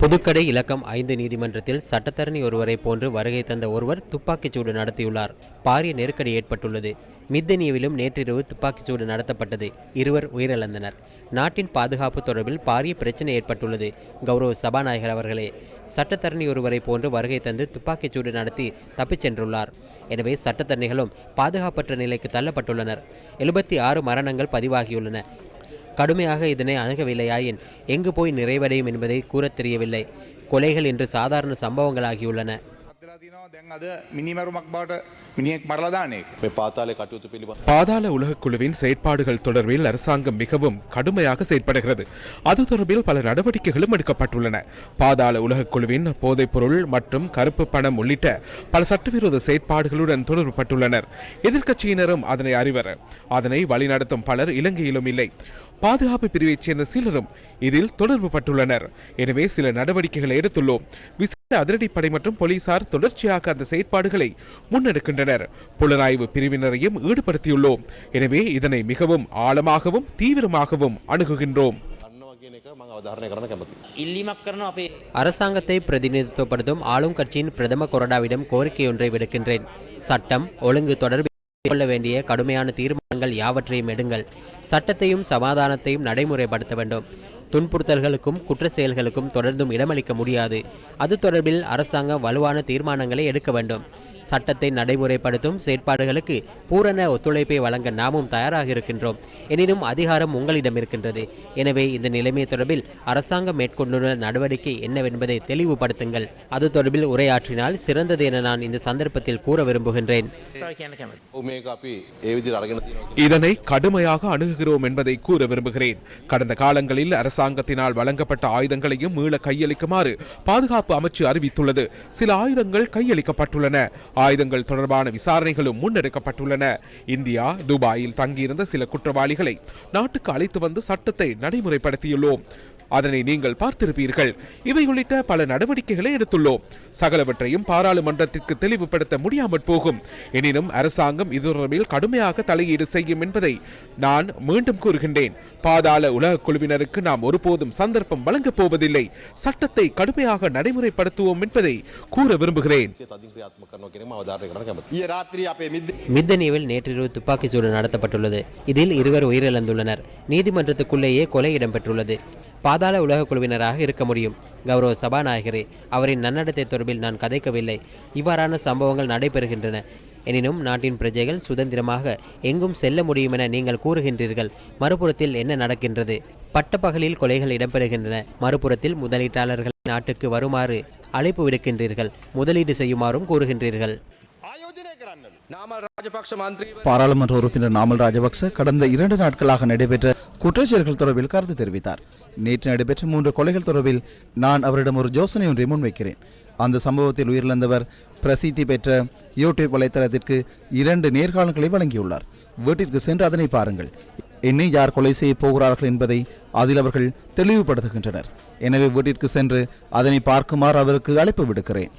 புதுக்கடை இலக்கம் 5 நீதிமன்றத்தில் சட்டத்தரணி ஒருவரை போன்று வருகை தந்த ஒருவர் துப்பாக்கிச்சூடு நடத்தியுள்ளார். பாரிய நெருக்கடி ஏற்பட்டுள்ளது. மித்தனியவிலும் நேற்றிரவு துப்பாக்கிச்சூடு நடத்தப்பட்டது. 2 உயிரிழந்தனர். நாட்டின் பாதுகாப்பு தொடர்பில் பாரிய பிரச்சனை ஏற்பட்டுள்ளது. கௌரவ சபாநாயகர் அவர்களே, சட்டத்தரணி ஒருவரை போன்று வருகை தந்து துப்பாக்கிச்சூடு நடத்தி தப்பிச் சென்றுள்ளார். எனவே சட்டத்தரணிகளும் பாதுகாப்பற்ற நிலைக்கு தள்ளப்பட்டுள்ளனர். 76 மரணங்கள் பதிவாகியுள்ளன. கடுமையாக இதனை அணுகவில்லையாயின் எங்கு போய் நிறைவடையும் என்பதை கூற தெரியவில்லை. கொலைகள் இன்று சாதாரண சம்பவங்களாகியுள்ளன. பாதாள உலக குழுவின் செயற்பாடுகள் தொடர்பில் அரசாங்கம் மிகவும் கடுமையாக செயற்படுகிறது. அது தொடர்பில் பல நடவடிக்கைகளும் எடுக்கப்பட்டுள்ளன. பாதாள உலக குழுவின் போதைப்பொருள் மற்றும் கருப்பு பணம் உள்ளிட்ட பல சட்டவிரோத செயற்பாடுகளுடன் தொடர்புபட்டுள்ளனர். எதிர்க்கட்சியினரும் அதனை அறிவர். அதனை வழிநடத்தும் பலர் இலங்கையிலும் இல்லை. பாதுகாப்பு பிரிவைச் சேர்ந்த சிலரும் இதில் தொடர்பு பட்டுள்ளனர். எனவே சில நடவடிக்கைகளை எடுத்துள்ளோம். விசேட அதிரடிப்படை மற்றும் போலீசார் தொடர்ச்சியாக அந்த செயற்பாடுகளை முன்னெடுக்கின்றனர். புலனாய்வு பிரிவினரையும் ஈடுபடுத்தியுள்ளோம். எனவே இதனை மிகவும் ஆழமாகவும் தீவிரமாகவும் அணுகுகின்றோம். அரசாங்கத்தை பிரதிநிதித்துவப்படுத்தும் ஆளும் கட்சியின் பிரதம கொறடாவிடம் கோரிக்கை ஒன்றை விடுக்கின்றேன். சட்டம் ஒழுங்கு தொடர்பில் கொள்ள வேண்டிய கடுமையான தீர்மானங்கள் யாவற்றையும் எடுங்கள். சட்டத்தையும் சமாதானத்தையும் நடைமுறைப்படுத்த வேண்டும். துன்புறுத்தல்களுக்கும் குற்ற செயல்களுக்கும் தொடர்ந்தும் இடமளிக்க முடியாது. அது தொடர்பில் அரசாங்கம் வலுவான தீர்மானங்களை எடுக்க வேண்டும். சட்டத்தை நடைமுறைப்படுத்தும் செயற்பாடுகளுக்கு பூரண ஒத்துழைப்பை வழங்க நாமும் தயாராக இருக்கின்றோம். எனினும் அதிகாரம் உங்களிடம் இருக்கின்றது. எனவே இந்த நிலைமை தொடர்பில் அரசாங்கம் மேற்கொண்டுள்ள நடவடிக்கை என்னவென்பதை தெளிவுபடுத்துங்கள். அது தொடர்பில் உரையாற்றினால் சிறந்தது என நான் இந்த சந்தர்ப்பத்தில் கூற விரும்புகின்றேன். இதனை கடுமையாக அணுகுகிறோம் என்பதை கூற விரும்புகிறேன். கடந்த காலங்களில் அரசாங்கத்தினால் வழங்கப்பட்ட ஆயுதங்களையும் மீள கையளிக்குமாறு பாதுகாப்பு அமைச்சு அறிவித்துள்ளது. சில ஆயுதங்கள் கையளிக்கப்பட்டுள்ளன. ஆயுதங்கள் தொடர்பான விசாரணைகளும் முன்னெடுக்கப்பட்டுள்ளன. இந்தியா துபாயில் தங்கியிருந்த சில குற்றவாளிகளை நாட்டுக்கு அழைத்து வந்து சட்டத்தை நடைமுறைப்படுத்தியுள்ளோம். அதனை நீங்கள் பார்த்திருப்பீர்கள். இவை உள்ளிட்ட பல நடவடிக்கைகளை எடுத்துள்ளோம். சகலவற்றையும் பாராளுமன்றத்திற்கு தெளிவுபடுத்த முடியாமற் போகும். எனினும் அரசாங்கம் இது தொடர்பில் கடுமையாக தலையீடு செய்யும் என்பதை நான் மீண்டும் கூறுகின்றேன். பாதாள உலக குழுவினருக்கு நாம் ஒருபோதும் சந்தர்ப்பம் வழங்கப் போவதில்லை. சட்டத்தை கடுமையாக நடைமுறைப்படுத்துவோம் என்பதை கூற விரும்புகிறேன். மித்தனியவில் நேற்றிரவு துப்பாக்கிச்சூடு நடத்தப்பட்டுள்ளது. இதில் 2 உயிரிழந்துள்ளனர். நீதிமன்றத்துக்குள்ளேயே கொலை இடம்பெற்றுள்ளது. பாதாள உலக குழுவினராக இருக்க முடியும். கௌரவ சபாநாயகரே, அவரின் நன்னடத்தை தொடர்பில் நான் கதைக்கவில்லை. இவ்வாறான சம்பவங்கள் நடைபெறுகின்றன. எனினும் நாட்டின் பிரஜைகள் சுதந்திரமாக எங்கும் செல்ல முடியும் என நீங்கள் கூறுகின்றீர்கள். மறுபுறத்தில் என்ன நடக்கின்றது? பட்டப்பகலில் கொலைகள் இடம்பெறுகின்றன. மறுபுறத்தில் முதலீட்டாளர்கள் நாட்டுக்கு வருமாறு அழைப்பு விடுக்கின்றீர்கள். முதலீடு செய்யுமாறும் கூறுகின்றீர்கள். பாராளுமன்ற உறுப்பினர் நாமல் ராஜபக்ச கடந்த 2 நாட்களாக நடைபெற்ற குற்றச்செயல்கள் தொடர்பில் கருத்து தெரிவித்தார். நேற்று நடைபெற்ற 3 கொலைகள் தொடர்பில் நான் அவரிடம் ஒரு யோசனை ஒன்றை முன்வைக்கிறேன். அந்த சம்பவத்தில் உயிரிழந்தவர் பிரசித்தி பெற்ற யூடியூப் வலைத்தளத்திற்கு 2 நேர்காணல்களை வழங்கியுள்ளார். வீட்டிற்கு சென்று அதனை பாருங்கள். என்னை யார் கொலை செய்ய போகிறார்கள் என்பதை அதில் அவர்கள் தெளிவுபடுத்துகின்றனர். எனவே வீட்டிற்கு சென்று அதனை பார்க்குமாறு அவருக்கு அழைப்பு விடுக்கிறேன்.